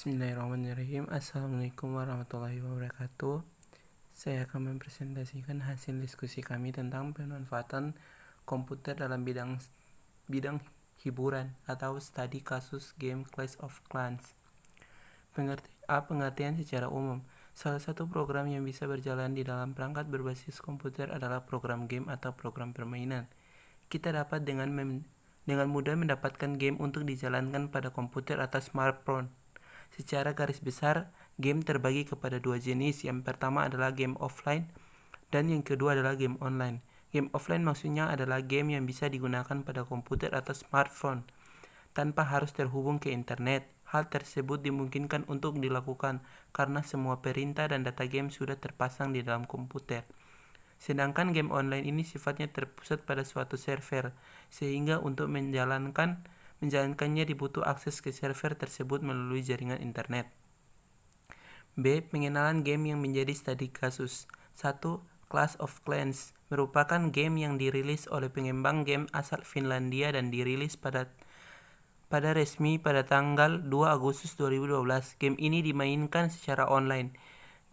Bismillahirrahmanirrahim. Assalamualaikum warahmatullahi wabarakatuh. Saya akan mempresentasikan hasil diskusi kami tentang pemanfaatan komputer dalam bidang hiburan atau studi kasus game Clash of Clans. Pengertian secara umum. Salah satu program yang bisa berjalan di dalam perangkat berbasis komputer adalah program game atau program permainan. Kita dapat dengan mudah mendapatkan game untuk dijalankan pada komputer atau smartphone. Secara garis besar, game terbagi kepada dua jenis. Yang pertama adalah game offline dan yang kedua adalah game online. Game offline maksudnya adalah game yang bisa digunakan pada komputer atau smartphone tanpa harus terhubung ke internet. Hal tersebut dimungkinkan untuk dilakukan karena semua perintah dan data game sudah terpasang di dalam komputer. Sedangkan game online ini sifatnya terpusat pada suatu server, sehingga untuk menjalankannya dibutuh akses ke server tersebut melalui jaringan internet. B. Pengenalan game yang menjadi studi kasus. 1. Clash of Clans merupakan game yang dirilis oleh pengembang game asal Finlandia dan dirilis pada resmi pada tanggal 2 Agustus 2012. Game ini dimainkan secara online.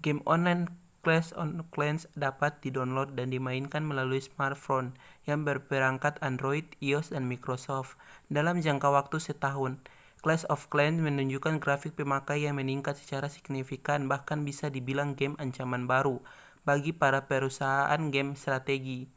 Game online Clash of Clans dapat didownload dan dimainkan melalui smartphone yang berperangkat Android, iOS, dan Microsoft dalam jangka waktu setahun. Clash of Clans menunjukkan grafik pemakai yang meningkat secara signifikan, bahkan bisa dibilang game ancaman baru bagi para perusahaan game strategi.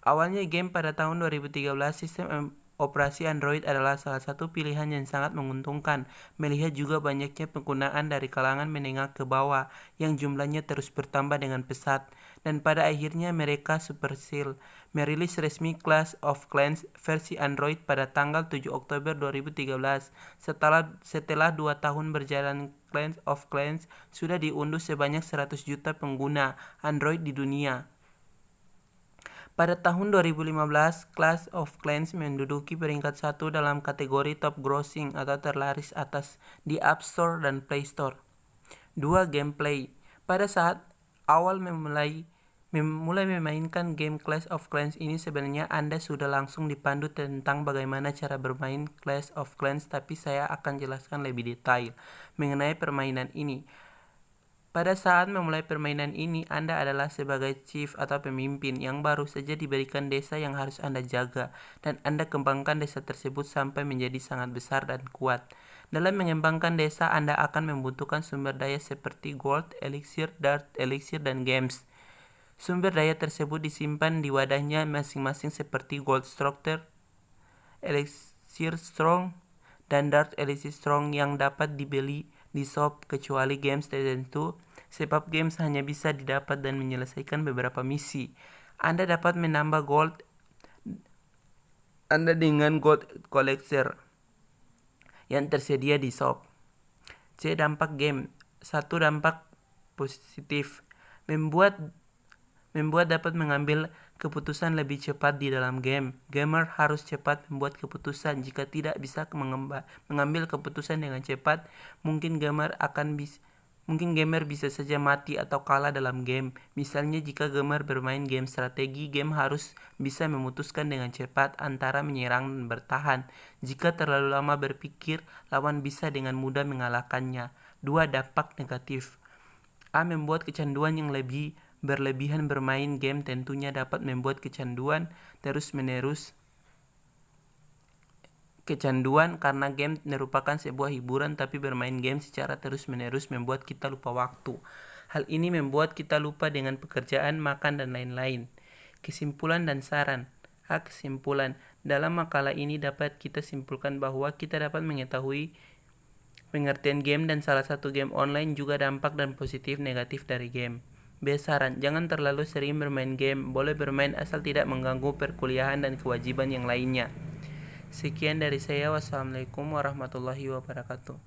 Awalnya game pada tahun 2013, sistem operasi Android adalah salah satu pilihan yang sangat menguntungkan, melihat juga banyaknya penggunaan dari kalangan menengah ke bawah yang jumlahnya terus bertambah dengan pesat. Dan pada akhirnya mereka Supercell merilis resmi Clash of Clans versi Android pada tanggal 7 Oktober 2013. Setelah 2 tahun berjalan, Clash of Clans sudah diunduh sebanyak 100 juta pengguna Android di dunia. Pada tahun 2015, Clash of Clans menduduki peringkat 1 dalam kategori top grossing atau terlaris atas di App Store dan Play Store. 2. Gameplay. Pada saat awal memulai memainkan game Clash of Clans ini, sebenarnya Anda sudah langsung dipandu tentang bagaimana cara bermain Clash of Clans, tapi saya akan jelaskan lebih detail mengenai permainan ini. Pada saat memulai permainan ini, Anda adalah sebagai chief atau pemimpin yang baru saja diberikan desa yang harus Anda jaga, dan Anda kembangkan desa tersebut sampai menjadi sangat besar dan kuat. Dalam mengembangkan desa, Anda akan membutuhkan sumber daya seperti gold, elixir, dart, elixir, dan gems. Sumber daya tersebut disimpan di wadahnya masing-masing seperti gold structure, elixir strong, dan dart elixir strong yang dapat dibeli di shop kecuali games tertentu, sebab games hanya bisa didapat dan menyelesaikan beberapa misi. Anda dapat menambah gold Anda dengan gold collector yang tersedia di shop. C. Dampak game. 1. Dampak positif. Membuat dapat mengambil keputusan lebih cepat di dalam game. Gamer harus cepat membuat keputusan. Jika tidak bisa mengambil keputusan dengan cepat, mungkin gamer bisa saja mati atau kalah dalam game. Misalnya jika gamer bermain game strategi, game harus bisa memutuskan dengan cepat antara menyerang dan bertahan. Jika terlalu lama berpikir, lawan bisa dengan mudah mengalahkannya. 2. Dampak negatif. A. Membuat kecanduan yang berlebihan bermain game tentunya dapat membuat kecanduan karena game merupakan sebuah hiburan, tapi bermain game secara terus-menerus membuat kita lupa waktu. Hal ini membuat kita lupa dengan pekerjaan, makan, dan lain-lain. Kesimpulan dan saran. A. Kesimpulan. Dalam makalah ini dapat kita simpulkan bahwa kita dapat mengetahui pengertian game dan salah satu game online, juga dampak dan positif negatif dari game. B. Saran. Jangan terlalu sering bermain game. Boleh bermain asal tidak mengganggu perkuliahan dan kewajiban yang lainnya. Sekian dari saya. Wassalamualaikum warahmatullahi wabarakatuh.